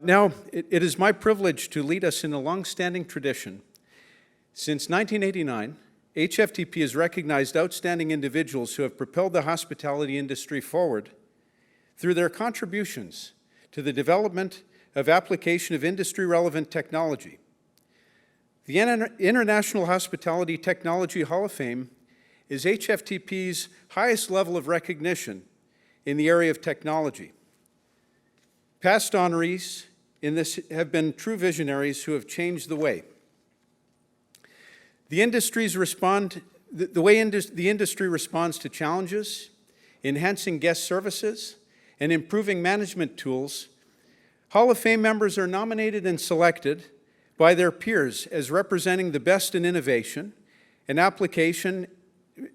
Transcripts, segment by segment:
Now, it is my privilege to lead us in a long-standing tradition. Since 1989, HFTP has recognized outstanding individuals who have propelled the hospitality industry forward through their contributions to the development of application of industry-relevant technology. The International Hospitality Technology Hall of Fame is HFTP's highest level of recognition in the area of technology. Past honorees in this have been true visionaries who have changed the way. The industry responds to challenges, enhancing guest services, and improving management tools. Hall of Fame members are nominated and selected by their peers as representing the best in innovation and application,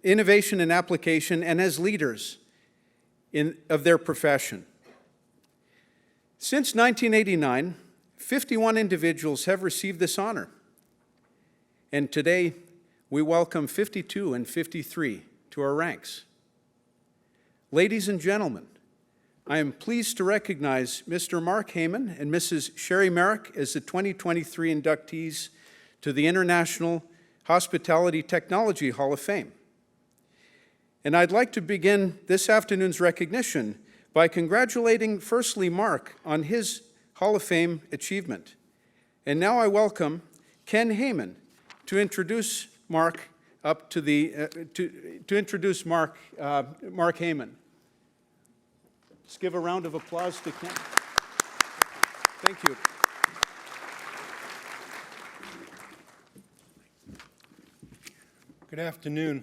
and as leaders of their profession. Since 1989, 51 individuals have received this honor, and today we welcome 52 and 53 to our ranks. Ladies and gentlemen, I am pleased to recognize Mr. Mark Heymann and Mrs. Sherry Merrick as the 2023 inductees to the International Hospitality Technology Hall of Fame. And I'd like to begin this afternoon's recognition by congratulating, firstly, Mark on his Hall of Fame achievement. And now I welcome Ken Heymann to introduce Mark Mark Heymann. Let's give a round of applause to Ken. Thank you. Good afternoon.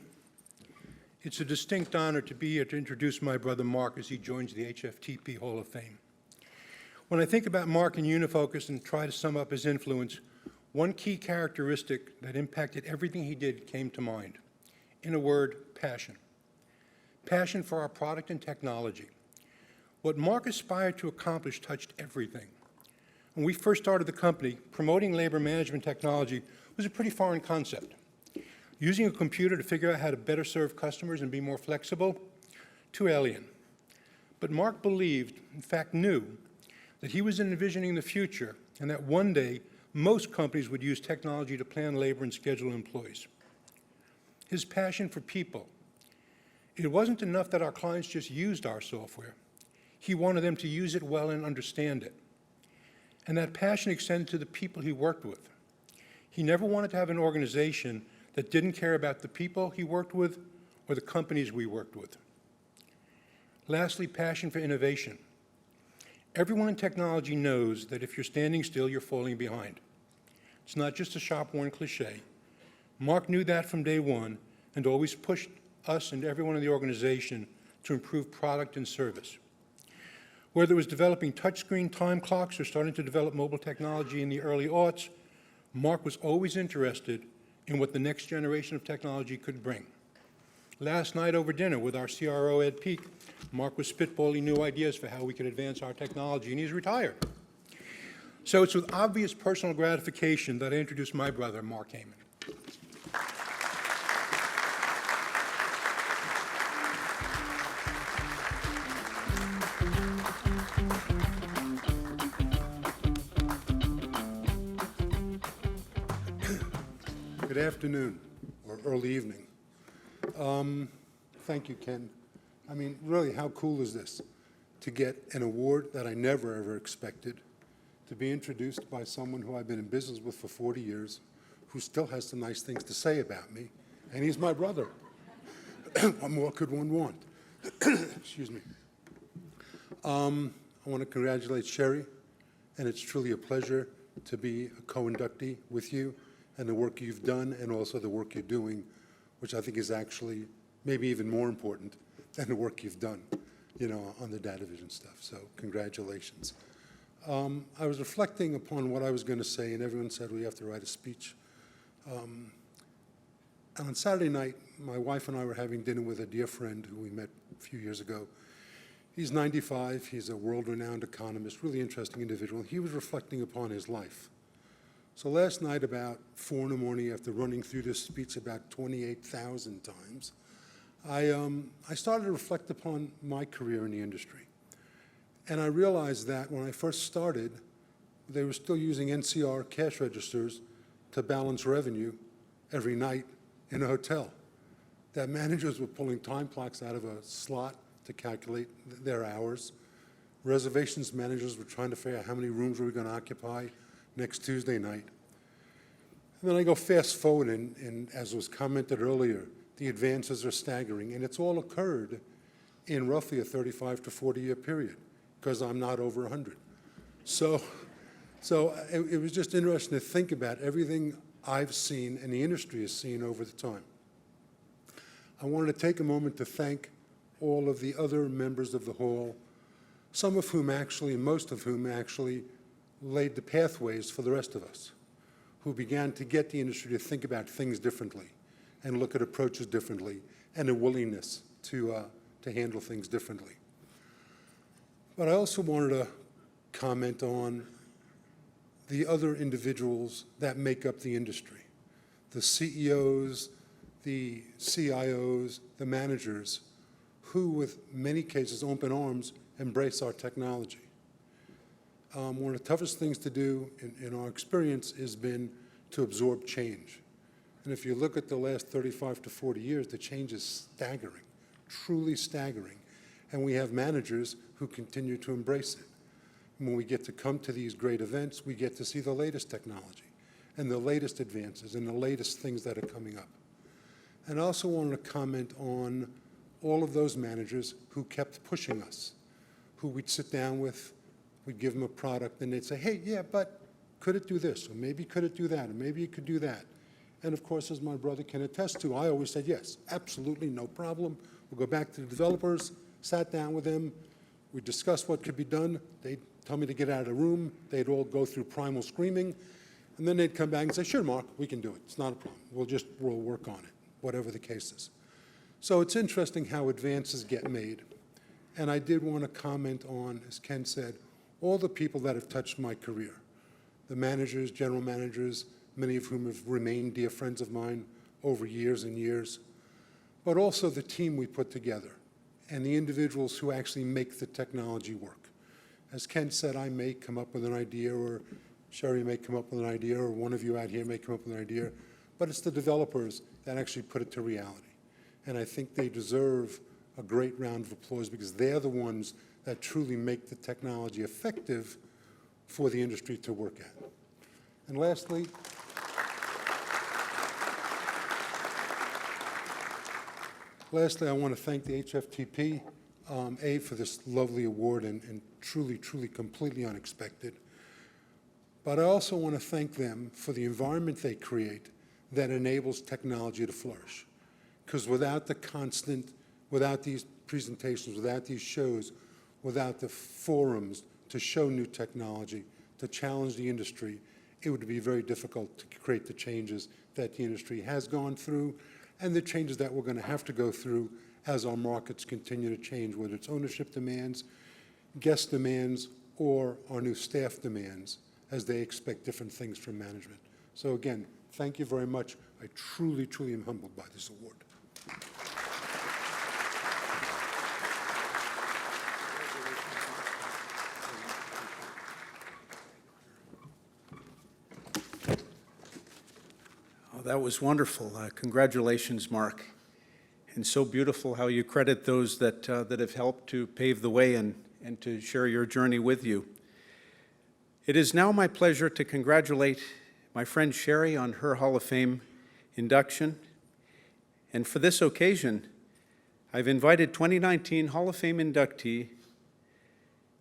It's a distinct honor to be here to introduce my brother Mark as he joins the HFTP Hall of Fame. When I think about Mark and Unifocus and try to sum up his influence, one key characteristic that impacted everything he did came to mind. In a word, passion. Passion for our product and technology. What Mark aspired to accomplish touched everything. When we first started the company, promoting labor management technology was a pretty foreign concept. Using a computer to figure out how to better serve customers and be more flexible, too alien. But Mark believed, in fact knew, that he was envisioning the future and that one day most companies would use technology to plan labor and schedule employees. His passion for people. It wasn't enough that our clients just used our software. He wanted them to use it well and understand it. And that passion extended to the people he worked with. He never wanted to have an organization that didn't care about the people he worked with or the companies we worked with. Lastly, passion for innovation. Everyone in technology knows that if you're standing still, you're falling behind. It's not just a shop-worn cliche. Mark knew that from day one and always pushed us and everyone in the organization to improve product and service. Whether it was developing touchscreen time clocks or starting to develop mobile technology in the early aughts, Mark was always interested in what the next generation of technology could bring. Last night over dinner with our CRO, Ed Peak, Mark was spitballing new ideas for how we could advance our technology, and he's retired. So it's with obvious personal gratification that I introduce my brother, Mark Heymann. Good afternoon, or early evening. Thank you, Ken. I mean, really, how cool is this? To get an award that I never, ever expected, to be introduced by someone who I've been in business with for 40 years, who still has some nice things to say about me, and he's my brother. What more could one want? Excuse me. I want to congratulate Sherry, and it's truly a pleasure to be a co-inductee with you and the work you've done and also the work you're doing, which I think is actually maybe even more important than the work you've done, you know, on the data vision stuff. So congratulations. I was reflecting upon what I was going to say, and everyone said we have to write a speech. And on Saturday night, my wife and I were having dinner with a dear friend who we met a few years ago. He's 95. He's a world-renowned economist, really interesting individual. He was reflecting upon his life. So last night, about 4 in the morning, after running through this speech about 28,000 times, I started to reflect upon my career in the industry. And I realized that when I first started, they were still using NCR cash registers to balance revenue every night in a hotel. That managers were pulling time clocks out of a slot to calculate their hours. Reservations managers were trying to figure out how many rooms were we going to occupy next Tuesday night. And then I go fast forward, and as was commented earlier, the advances are staggering, and it's all occurred in roughly a 35 to 40-year period, because I'm not over 100. So it was just interesting to think about everything I've seen and the industry has seen over the time. I wanted to take a moment to thank all of the other members of the hall, some of whom actually, and most of whom actually, laid the pathways for the rest of us, who began to get the industry to think about things differently and look at approaches differently, and a willingness to handle things differently. But I also wanted to comment on the other individuals that make up the industry, the CEOs, the CIOs, the managers, who, with many cases, open arms, embrace our technology. One of the toughest things to do in our experience has been to absorb change. And if you look at the last 35 to 40 years, the change is staggering, truly staggering. And we have managers who continue to embrace it. And when we get to come to these great events, we get to see the latest technology and the latest advances and the latest things that are coming up. And I also wanted to comment on all of those managers who kept pushing us, who we'd sit down with, we'd give them a product, and they'd say, hey, yeah, but could it do this? Or maybe could it do that? Or maybe it could do that. And of course, as my brother can attest to, I always said, yes, absolutely, no problem. We'll go back to the developers, sat down with them, we discussed what could be done. They'd tell me to get out of the room. They'd all go through primal screaming. And then they'd come back and say, sure, Mark, we can do it. It's not a problem. We'll work on it, whatever the case is. So it's interesting how advances get made. And I did want to comment on, as Ken said, all the people that have touched my career, the managers, general managers, many of whom have remained dear friends of mine over years and years, but also the team we put together and the individuals who actually make the technology work. As Ken said, I may come up with an idea, or Sherry may come up with an idea, or one of you out here may come up with an idea, but it's the developers that actually put it to reality. And I think they deserve a great round of applause, because they're the ones that truly make the technology effective for the industry to work at. And lastly, I want to thank the HFTP, for this lovely award, and truly, truly, completely unexpected. But I also want to thank them for the environment they create that enables technology to flourish. Because without these presentations, without these shows, without the forums to show new technology, to challenge the industry, it would be very difficult to create the changes that the industry has gone through and the changes that we're going to have to go through as our markets continue to change, whether it's ownership demands, guest demands, or our new staff demands, as they expect different things from management. So again, thank you very much. I truly, truly am humbled by this award. Oh, that was wonderful. Congratulations, Mark. And so beautiful how you credit those that have helped to pave the way and to share your journey with you. It is now my pleasure to congratulate my friend Sherry on her Hall of Fame induction. And for this occasion, I've invited 2019 Hall of Fame inductee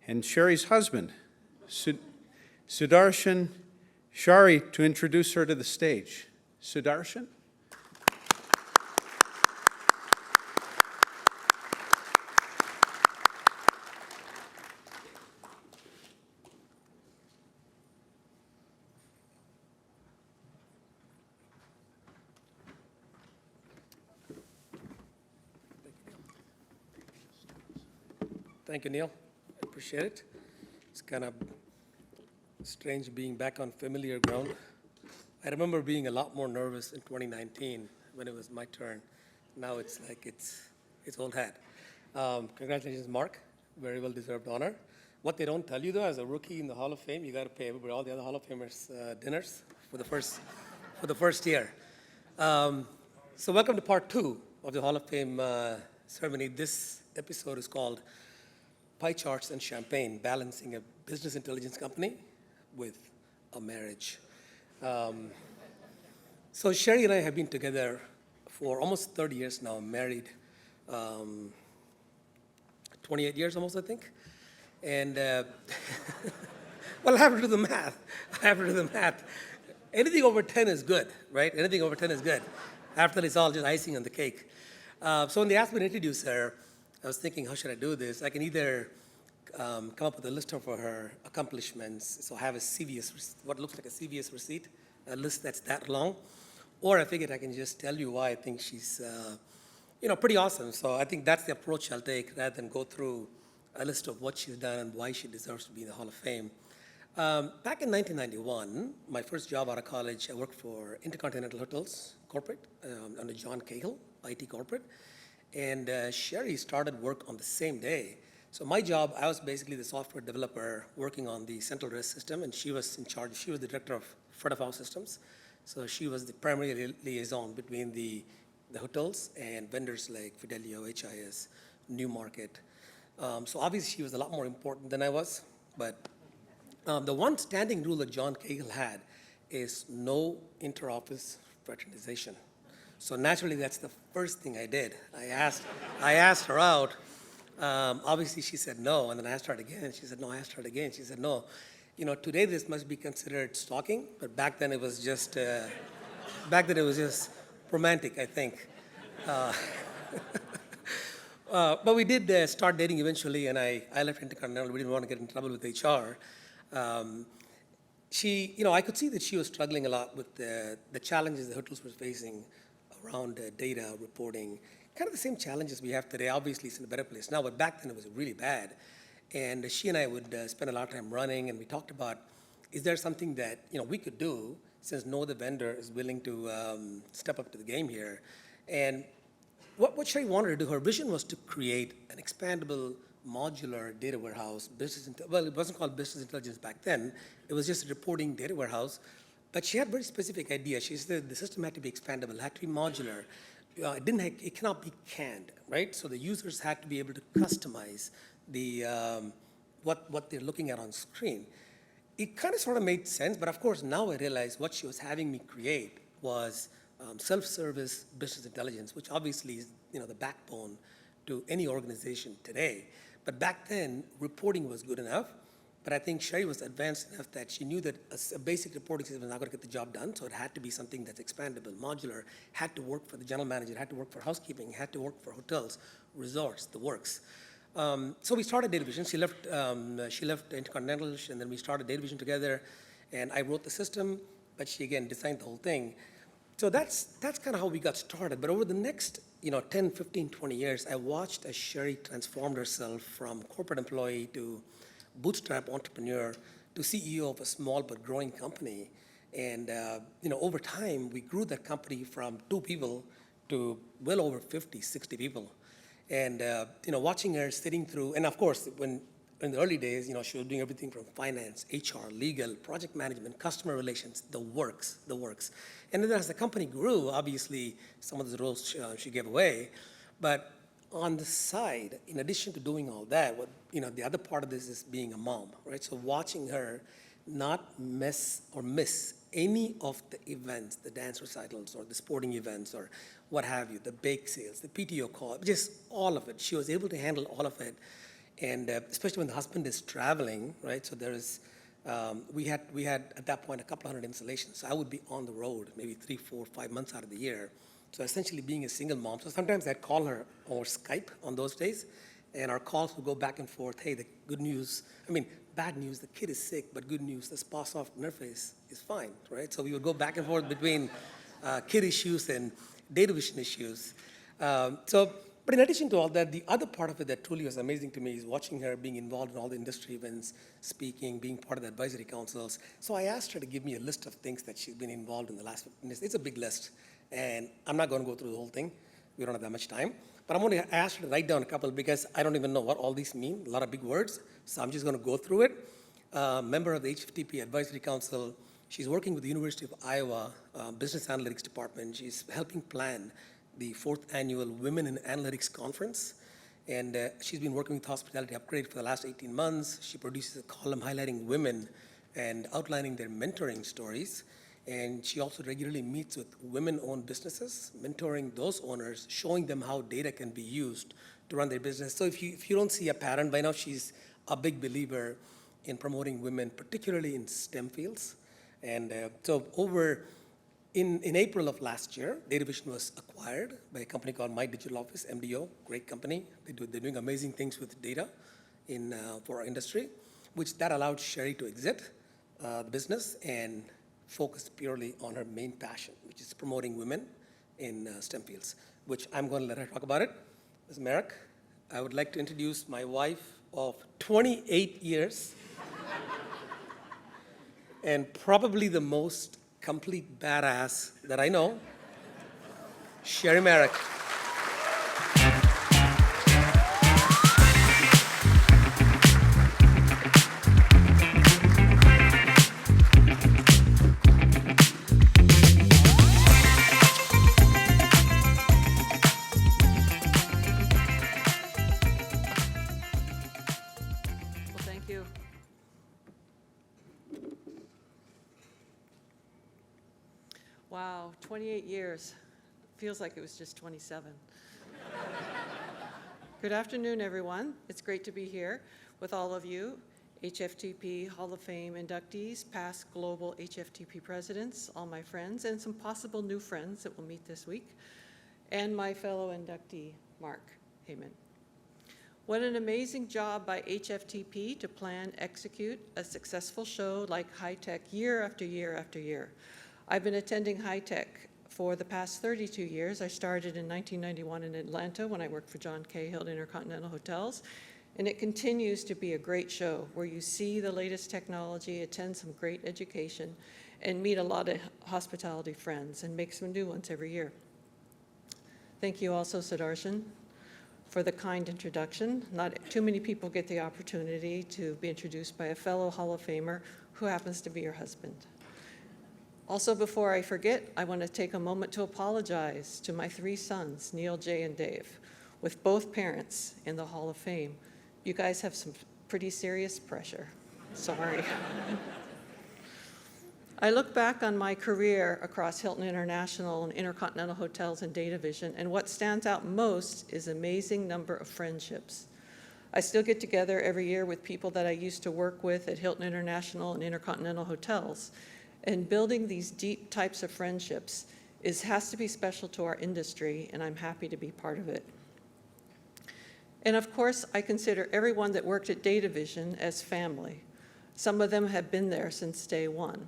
and Sherry's husband, Sudarshan Shari, to introduce her to the stage. Sudarshan? Thank you, Neil. I appreciate it. It's kind of strange being back on familiar ground. I remember being a lot more nervous in 2019 when it was my turn. Now it's like it's old hat. Congratulations, Mark. Very well-deserved honor. What they don't tell you, though, as a rookie in the Hall of Fame, you got to pay everybody, all the other Hall of Famers, dinners for the first year. So welcome to part 2 of the Hall of Fame ceremony. This episode is called Pie Charts and Champagne, Balancing a Business Intelligence Company with a Marriage. So Sherry and I have been together for almost 30 years now, married 28 years almost, I think. And, well, I have to do the math. Anything over 10 is good, right? Anything over 10 is good. After that, it's all just icing on the cake. So when they asked me to introduce her, I was thinking, how should I do this? I can either come up with a list of her accomplishments, so have a CVS, what looks like a CVS receipt, a list that's that long, or I figured I can just tell you why I think she's, pretty awesome. So I think that's the approach I'll take rather than go through a list of what she's done and why she deserves to be in the Hall of Fame. Back in 1991, my first job out of college, I worked for Intercontinental Hotels Corporate under John Cahill, IT Corporate. And Sherry started work on the same day. So my job, I was basically the software developer working on the central risk system, and she was in charge. She was the director of front of house systems. So she was the primary liaison between the hotels and vendors like Fidelio, HIS, Newmarket. So obviously she was a lot more important than I was. But the one standing rule that John Cahill had is no inter-office fraternization. So naturally, that's the first thing I did. I asked her out. Obviously, she said no, and then I asked her again, and she said no. I asked her again, she said no. Today this must be considered stalking, but back then it was just romantic, I think. But we did start dating eventually, and I left Intercontinental. We didn't want to get in trouble with HR. I could see that she was struggling a lot with the challenges the hotels were facing around data reporting, kind of the same challenges we have today. Obviously, it's in a better place now, but back then it was really bad. And she and I would spend a lot of time running, and we talked about, is there something that we could do since no other vendor is willing to step up to the game here? And what Sherry wanted to do, her vision was to create an expandable, modular data warehouse. Well, it wasn't called business intelligence back then. It was just a reporting data warehouse. But she had very specific ideas. She said the system had to be expandable, it had to be modular. It cannot be canned, right? So the users had to be able to customize the what they're looking at on screen. It kind of sort of made sense, but of course now I realize what she was having me create was self-service business intelligence, which obviously is the backbone to any organization today. But back then, reporting was good enough. But I think Sherry was advanced enough that she knew that a basic reporting system was not going to get the job done, so it had to be something that's expandable, modular, had to work for the general manager, had to work for housekeeping, had to work for hotels, resorts, the works. So we started Data Vision. She left Intercontinental, and then we started Data Vision together, and I wrote the system, but she, again, designed the whole thing. So that's kind of how we got started. But over the next 10, 15, 20 years, I watched as Sherry transformed herself from corporate employee to bootstrap entrepreneur to CEO of a small but growing company. And over time, we grew that company from 2 people to well over 50, 60 people. And watching her sitting through, and of course, in the early days, she was doing everything from finance, HR, legal, project management, customer relations, the works. And then as the company grew, obviously, some of the roles she gave away. But on the side, in addition to doing all that, the other part of this is being a mom, right? So watching her not miss any of the events, the dance recitals or the sporting events or what have you, the bake sales, the PTO call, just all of it. She was able to handle all of it. And especially when the husband is traveling, right? So there is, we had at that point a couple hundred installations. So I would be on the road maybe 3, 4, 5 months out of the year. So essentially being a single mom. So sometimes I'd call her or Skype on those days, and our calls would go back and forth. Hey, the good news, bad news, the kid is sick, but good news, the spa soft interface is fine, right? So we would go back and forth between kid issues and data vision issues. But in addition to all that, the other part of it that truly was amazing to me is watching her being involved in all the industry events, speaking, being part of the advisory councils. So I asked her to give me a list of things that she's been involved in the last 15 years. It's a big list, and I'm not going to go through the whole thing. We don't have that much time. But I'm going to ask you to write down a couple because I don't even know what all these mean, a lot of big words. So I'm just going to go through it. Member of the HFTP Advisory Council. She's working with the University of Iowa Business Analytics Department. She's helping plan the 4th annual Women in Analytics Conference. And she's been working with Hospitality Upgrade for the last 18 months. She produces a column highlighting women and outlining their mentoring stories. And she also regularly meets with women-owned businesses, mentoring those owners, showing them how data can be used to run their business. So if you don't see a pattern by now, she's a big believer in promoting women, particularly in STEM fields. And so in April of last year, Data Vision was acquired by a company called My Digital Office, MDO, great company. They're doing amazing things with data for our industry, which that allowed Sherry to exit the business and focus purely on her main passion, which is promoting women in STEM fields, which I'm going to let her talk about it. Ms. Marek, I would like to introduce my wife of 28 years and probably the most complete badass that I know, Sherry Marek. Well, thank you. Wow, 28 years. Feels like it was just 27. Good afternoon, everyone. It's great to be here with all of you, HFTP Hall of Fame inductees, past global HFTP presidents, all my friends, and some possible new friends that we'll meet this week, and my fellow inductee, Mark Heymann. What an amazing job by HFTP to plan, execute a successful show like HITEC year after year after year. I've been attending HITEC for the past 32 years. I started in 1991 in Atlanta when I worked for John Cahill at Intercontinental Hotels. And it continues to be a great show where you see the latest technology, attend some great education, and meet a lot of hospitality friends and make some new ones every year. Thank you also, Sudarshan, for the kind introduction. Not too many people get the opportunity to be introduced by a fellow Hall of Famer who happens to be your husband. Also, before I forget, I want to take a moment to apologize to my 3 sons, Neil, Jay, and Dave, with both parents in the Hall of Fame. You guys have some pretty serious pressure. Sorry. I look back on my career across Hilton International and Intercontinental Hotels and Data Vision, and what stands out most is amazing number of friendships. I still get together every year with people that I used to work with at Hilton International and Intercontinental Hotels. And building these deep types of friendships has to be special to our industry, and I'm happy to be part of it. And of course, I consider everyone that worked at Data Vision as family. Some of them have been there since day one.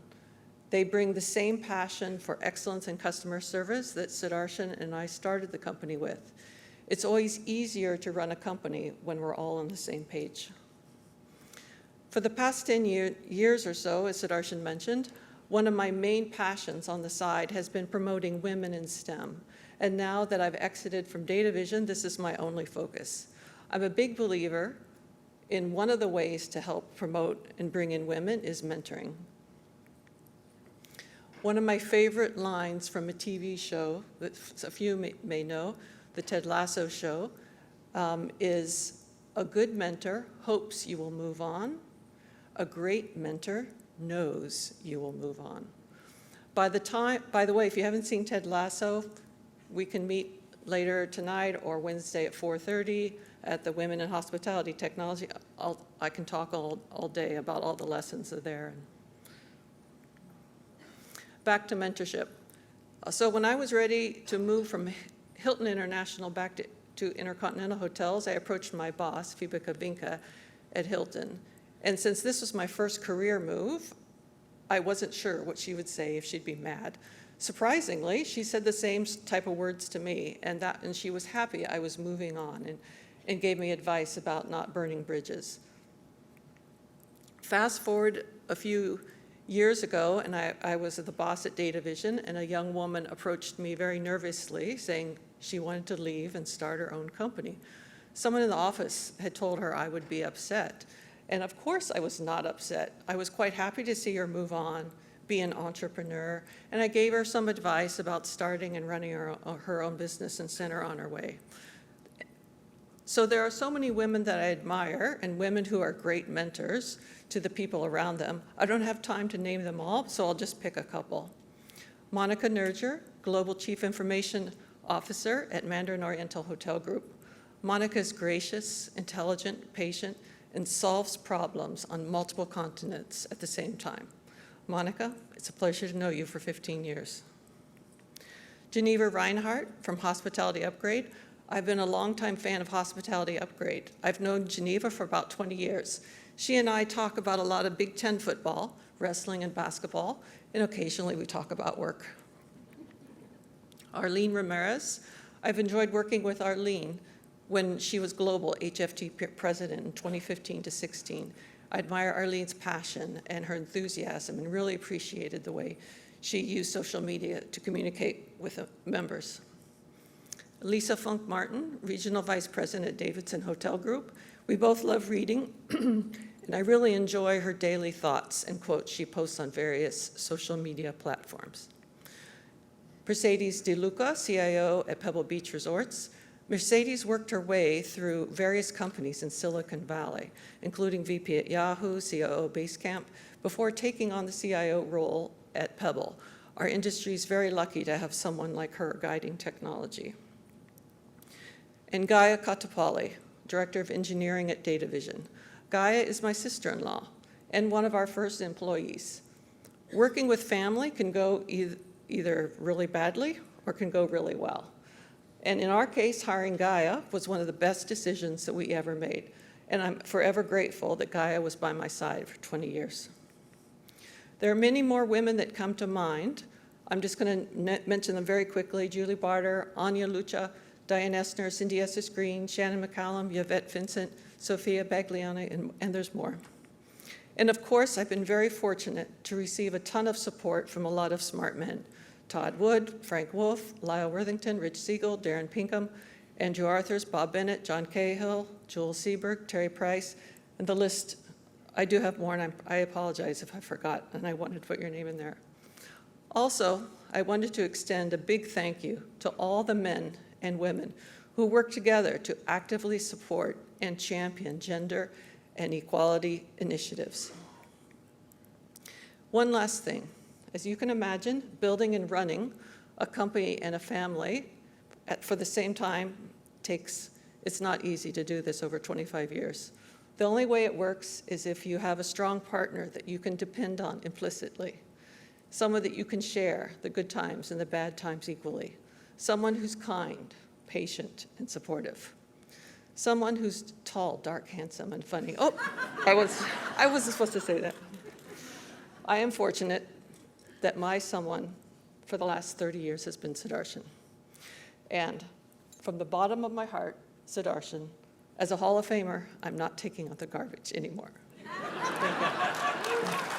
They bring the same passion for excellence in customer service that Sudarshan and I started the company with. It's always easier to run a company when we're all on the same page. For the past 10 years or so, as Sudarshan mentioned, one of my main passions on the side has been promoting women in STEM. And now that I've exited from Data Vision, this is my only focus. I'm a big believer in one of the ways to help promote and bring in women is mentoring. One of my favorite lines from a TV show that a few may know, the Ted Lasso show, is a good mentor hopes you will move on. A great mentor knows you will move on. By the way, if you haven't seen Ted Lasso, we can meet later tonight or Wednesday at 4:30 at the Women in Hospitality Technology. I can talk all day about all the lessons that are there. Back to mentorship. So when I was ready to move from Hilton International back to Intercontinental Hotels, I approached my boss, Vibeke Vinke, at Hilton. And since this was my first career move, I wasn't sure what she would say, if she'd be mad. Surprisingly, she said the same type of words to me, and she was happy I was moving on and gave me advice about not burning bridges. Fast forward a few years ago, and I was the boss at Data Vision, and a young woman approached me very nervously saying she wanted to leave and start her own company. Someone in the office had told her I would be upset. And of course I was not upset. I was quite happy to see her move on, be an entrepreneur, and I gave her some advice about starting and running her own business and sent her on her way. So there are so many women that I admire and women who are great mentors to the people around them. I don't have time to name them all, so I'll just pick a couple. Monica Nerger, Global Chief Information Officer at Mandarin Oriental Hotel Group. Monica is gracious, intelligent, patient, and solves problems on multiple continents at the same time. Monica, it's a pleasure to know you for 15 years. Geneva Reinhardt from Hospitality Upgrade. I've been a longtime fan of Hospitality Upgrade. I've known Geneva for about 20 years. She and I talk about a lot of Big Ten football, wrestling and basketball, and occasionally we talk about work. Arlene Ramirez. I've enjoyed working with Arlene when she was global HFTP president in 2015 to 16. I admire Arlene's passion and her enthusiasm and really appreciated the way she used social media to communicate with members. Lisa Funk Martin, Regional Vice President at Davidson Hotel Group. We both love reading, and I really enjoy her daily thoughts and quotes she posts on various social media platforms. Mercedes DeLuca, CIO at Pebble Beach Resorts. Mercedes worked her way through various companies in Silicon Valley, including VP at Yahoo, COO Basecamp, before taking on the CIO role at Pebble. Our industry is very lucky to have someone like her guiding technology. And Gaia Katapali, Director of Engineering at Data Vision. Gaia is my sister-in-law and one of our first employees. Working with family can go either really badly or can go really well. And in our case, hiring Gaia was one of the best decisions that we ever made. And I'm forever grateful that Gaia was by my side for 20 years. There are many more women that come to mind. I'm just going to mention them very quickly. Julie Barter, Anya Lucha, Diane Essner, Cindy Estes Green, Shannon McCallum, Yvette Vincent, Sophia Bagliani, and there's more. And of course, I've been very fortunate to receive a ton of support from a lot of smart men. Todd Wood, Frank Wolf, Lyle Worthington, Rich Siegel, Darren Pinkham, Andrew Arthurs, Bob Bennett, John Cahill, Joel Seberg, Terry Price, and the list, I do have more, and I apologize if I forgot, and I wanted to put your name in there. Also, I wanted to extend a big thank you to all the men and women who work together to actively support and champion gender and equality initiatives. One last thing. As you can imagine, building and running a company and a family for the same time it's not easy to do this over 25 years. The only way it works is if you have a strong partner that you can depend on implicitly, someone that you can share the good times and the bad times equally, someone who's kind, patient, and supportive, someone who's tall, dark, handsome, and funny. Oh, I wasn't supposed to say that. I am fortunate that my someone for the last 30 years has been Sudarshan. And from the bottom of my heart, Sudarshan, as a Hall of Famer, I'm not taking out the garbage anymore. Thank you.